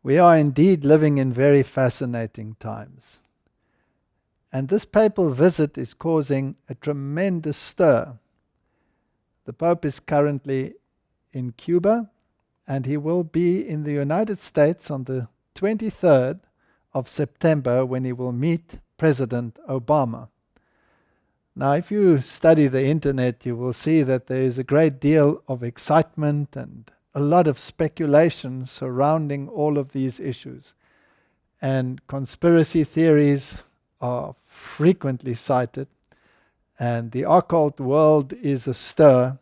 We are indeed living in very fascinating times. And this papal visit is causing a tremendous stir. The Pope is currently in Cuba, and he will be in the United States on the 23rd of September when he will meet President Obama. Now, if you study the internet, you will see that there is a great deal of excitement and a lot of speculation surrounding all of these issues. And conspiracy theories are frequently cited, and the occult world is astir.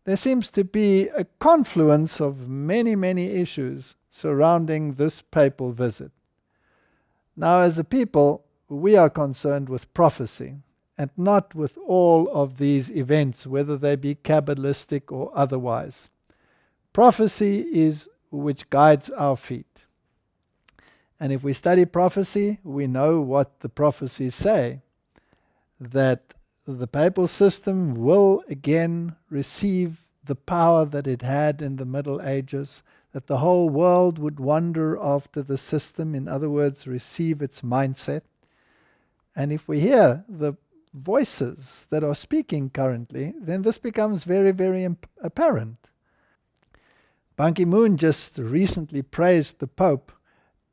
There seems to be a confluence of many, many issues surrounding this papal visit. Now, as a people, we are concerned with prophecy and not with all of these events, whether they be Kabbalistic or otherwise. Prophecy is which guides our feet. And if we study prophecy, we know what the prophecies say, that the papal system will again receive the power that it had in the Middle Ages, that the whole world would wander after the system, in other words, receive its mindset. And if we hear the voices that are speaking currently, then this becomes very, very apparent. Ban Ki-moon just recently praised the Pope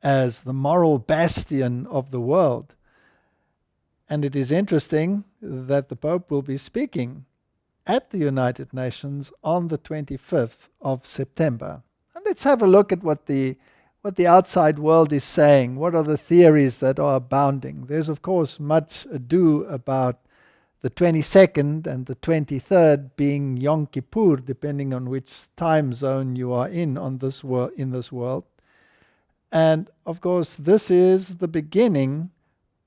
as the moral bastion of the world. And it is interesting that the Pope will be speaking at the United Nations on the 25th of September. And let's have a look at what the outside world is saying. What are the theories that are abounding? There's, of course, much ado about the 22nd and the 23rd being Yom Kippur, depending on which time zone you are in this world. And, of course, this is the beginning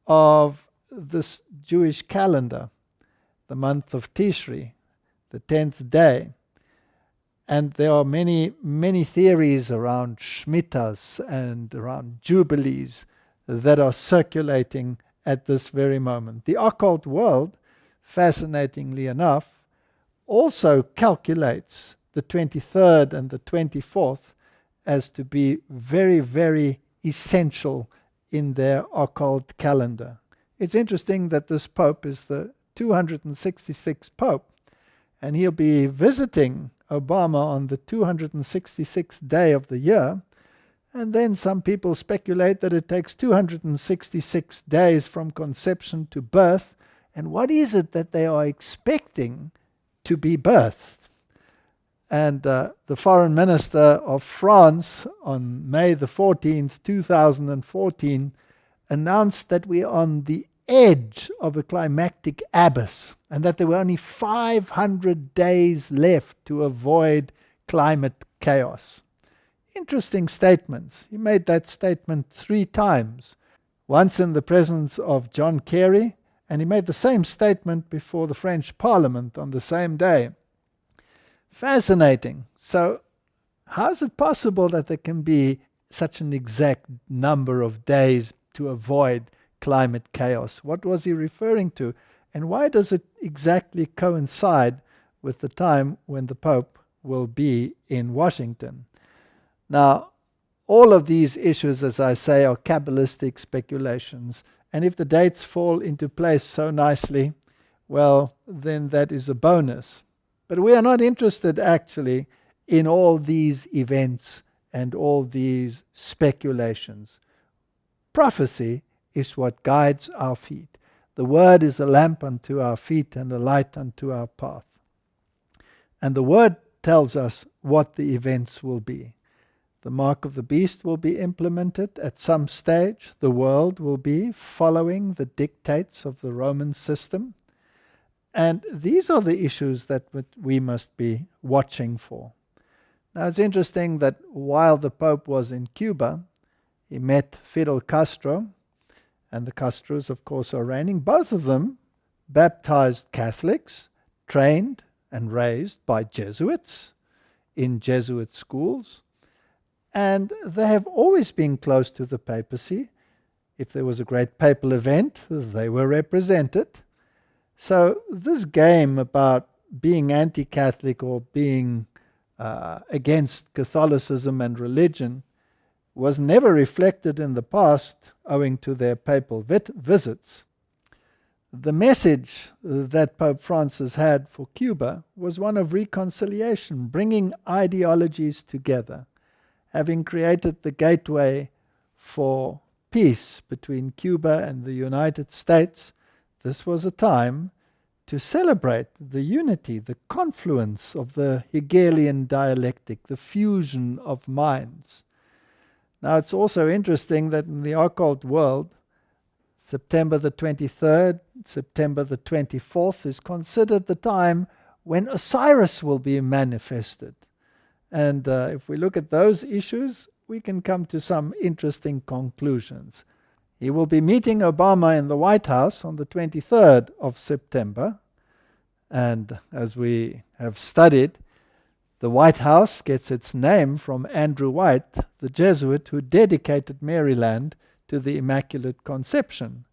of this Jewish calendar, the month of Tishri, the 10th day. And there are many, many theories around Shmitas and around Jubilees that are circulating at this very moment. The occult world, fascinatingly enough, also calculates the 23rd and the 24th as to be very, very essential in their occult calendar. It's interesting that this Pope is the 266th Pope, and he'll be visiting Obama on the 266th day of the year, and then some people speculate that it takes 266 days from conception to birth, and what is it that they are expecting to be birthed? And the Foreign Minister of France on May the 14th, 2014, announced that we're on the edge of a climactic abyss and that there were only 500 days left to avoid climate chaos. Interesting statements. He made that statement 3 times, once in the presence of John Kerry, and he made the same statement before the French Parliament on the same day. Fascinating. So how is it possible that there can be such an exact number of days to avoid climate chaos? What was he referring to? And why does it exactly coincide with the time when the Pope will be in Washington? Now, all of these issues, as I say, are Kabbalistic speculations. And if the dates fall into place so nicely, well, then that is a bonus. But we are not interested actually in all these events and all these speculations. Prophecy is what guides our feet. The word is a lamp unto our feet and a light unto our path. And the word tells us what the events will be. The mark of the beast will be implemented at some stage. The world will be following the dictates of the Roman system. And these are the issues that we must be watching for. Now, it's interesting that while the Pope was in Cuba, he met Fidel Castro, and the Castros, of course, are reigning. Both of them baptized Catholics, trained and raised by Jesuits in Jesuit schools. And they have always been close to the papacy. If there was a great papal event, they were represented. So this game about being anti-Catholic or being against Catholicism and religion, was never reflected in the past owing to their papal visits. The message that Pope Francis had for Cuba was one of reconciliation, bringing ideologies together, having created the gateway for peace between Cuba and the United States. This was a time to celebrate the unity, the confluence of the Hegelian dialectic, the fusion of minds. Now, it's also interesting that in the occult world, September the 23rd, September the 24th is considered the time when Osiris will be manifested. And if we look at those issues, we can come to some interesting conclusions. He will be meeting Obama in the White House on the 23rd of September. And as we have studied, the White House gets its name from Andrew White, the Jesuit who dedicated Maryland to the Immaculate Conception.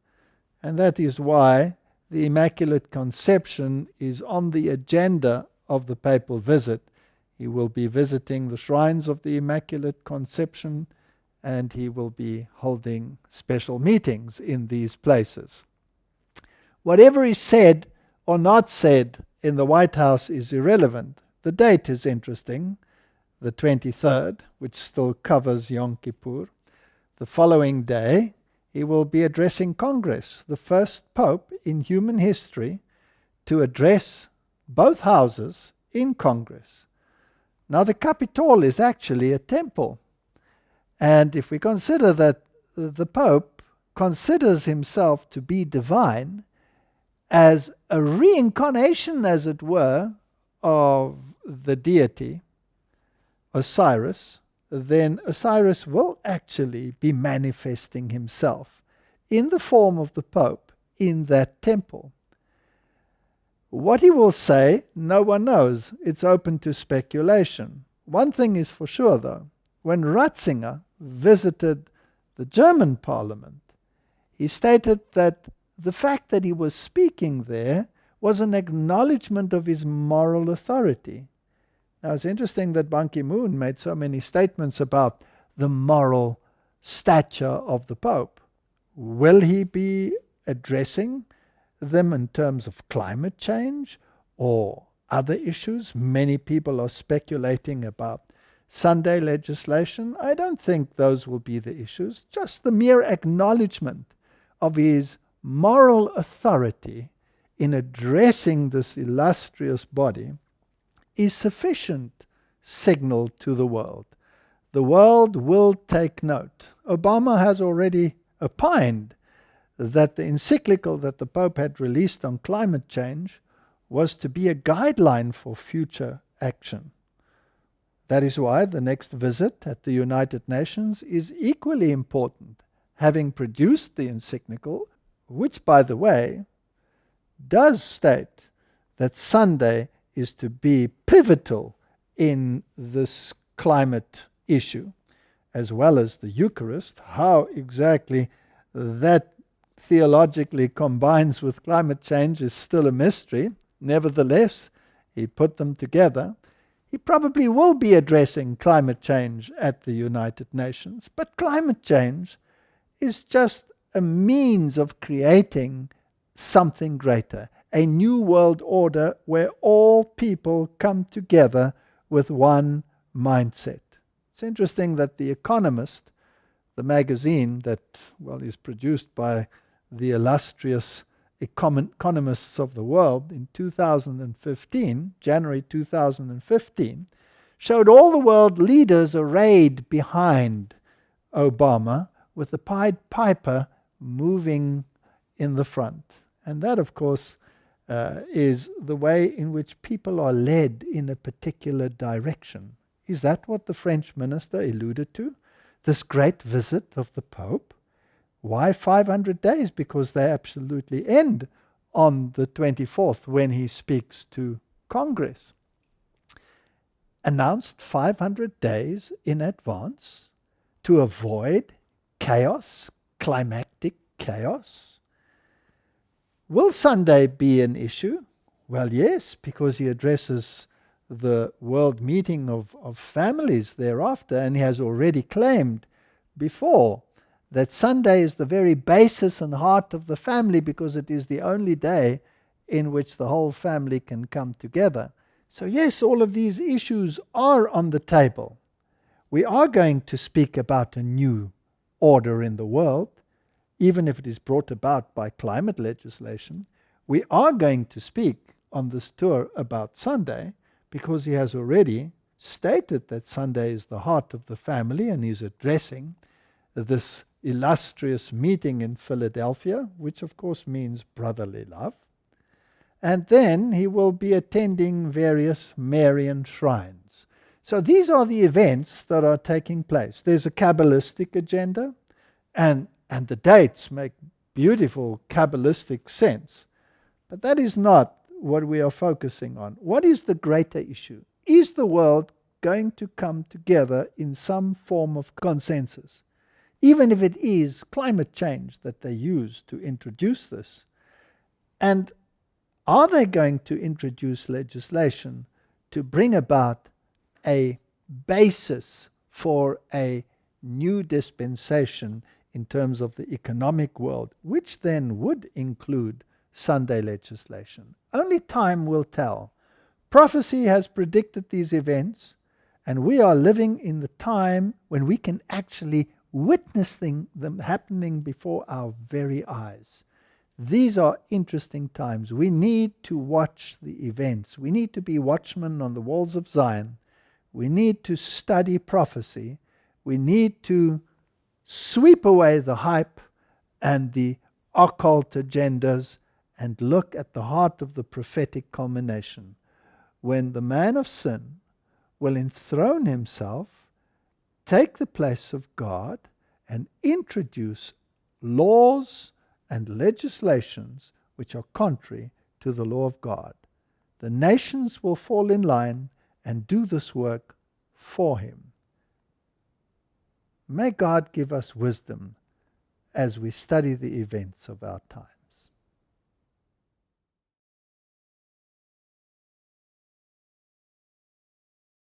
And that is why the Immaculate Conception is on the agenda of the papal visit. He will be visiting the shrines of the Immaculate Conception, and he will be holding special meetings in these places. Whatever is said or not said in the White House is irrelevant. The date is interesting, the 23rd, which still covers Yom Kippur. The following day, he will be addressing Congress, the first pope in human history to address both houses in Congress. Now, the Capitol is actually a temple. And if we consider that the Pope considers himself to be divine, as a reincarnation, as it were, of the deity, Osiris, then Osiris will actually be manifesting himself in the form of the Pope in that temple. What he will say, no one knows. It's open to speculation. One thing is for sure, though. When Ratzinger visited the German parliament, he stated that the fact that he was speaking there was an acknowledgement of his moral authority. Now, it's interesting that Ban Ki-moon made so many statements about the moral stature of the Pope. Will he be addressing them in terms of climate change or other issues? Many people are speculating about Sunday legislation. I don't think those will be the issues. Just the mere acknowledgement of his moral authority in addressing this illustrious body is sufficient signal to the world. The world will take note. Obama has already opined that the encyclical that the Pope had released on climate change was to be a guideline for future action. That is why the next visit at the United Nations is equally important, having produced the encyclical, which, by the way, does state that Sunday is to be pivotal in this climate issue, as well as the Eucharist. How exactly that theologically combines with climate change is still a mystery. Nevertheless, he put them together. He probably will be addressing climate change at the United Nations, but climate change is just a means of creating something greater, a new world order where all people come together with one mindset. It's interesting that The Economist, the magazine that, is produced by the illustrious economists of the world in 2015, January 2015, showed all the world leaders arrayed behind Obama with the Pied Piper moving in the front. And that, of course, is the way in which people are led in a particular direction. Is that what the French minister alluded to? This great visit of the Pope? Why 500 days? Because they absolutely end on the 24th when he speaks to Congress. Announced 500 days in advance to avoid chaos, climactic chaos. Will Sunday be an issue? Well, yes, because he addresses the world meeting of families thereafter, and he has already claimed before that Sunday is the very basis and heart of the family, because it is the only day in which the whole family can come together. So yes, all of these issues are on the table. We are going to speak about a new order in the world, even if it is brought about by climate legislation. We are going to speak on this tour about Sunday, because he has already stated that Sunday is the heart of the family, and he's addressing this illustrious meeting in Philadelphia, which of course means brotherly love. And then he will be attending various Marian shrines. So these are the events that are taking place. There's a Kabbalistic agenda, and the dates make beautiful Kabbalistic sense. But that is not what we are focusing on. What is the greater issue? Is the world going to come together in some form of consensus? Even if it is climate change that they use to introduce this. And are they going to introduce legislation to bring about a basis for a new dispensation in terms of the economic world, which then would include Sunday legislation? Only time will tell. Prophecy has predicted these events, and we are living in the time when we can actually witness them happening before our very eyes. These are interesting times. We need to watch the events. We need to be watchmen on the walls of Zion. We need to study prophecy. We need to sweep away the hype and the occult agendas and look at the heart of the prophetic culmination, when the man of sin will enthrone himself, take the place of God, and introduce laws and legislations which are contrary to the law of God. The nations will fall in line and do this work for him. May God give us wisdom as we study the events of our time.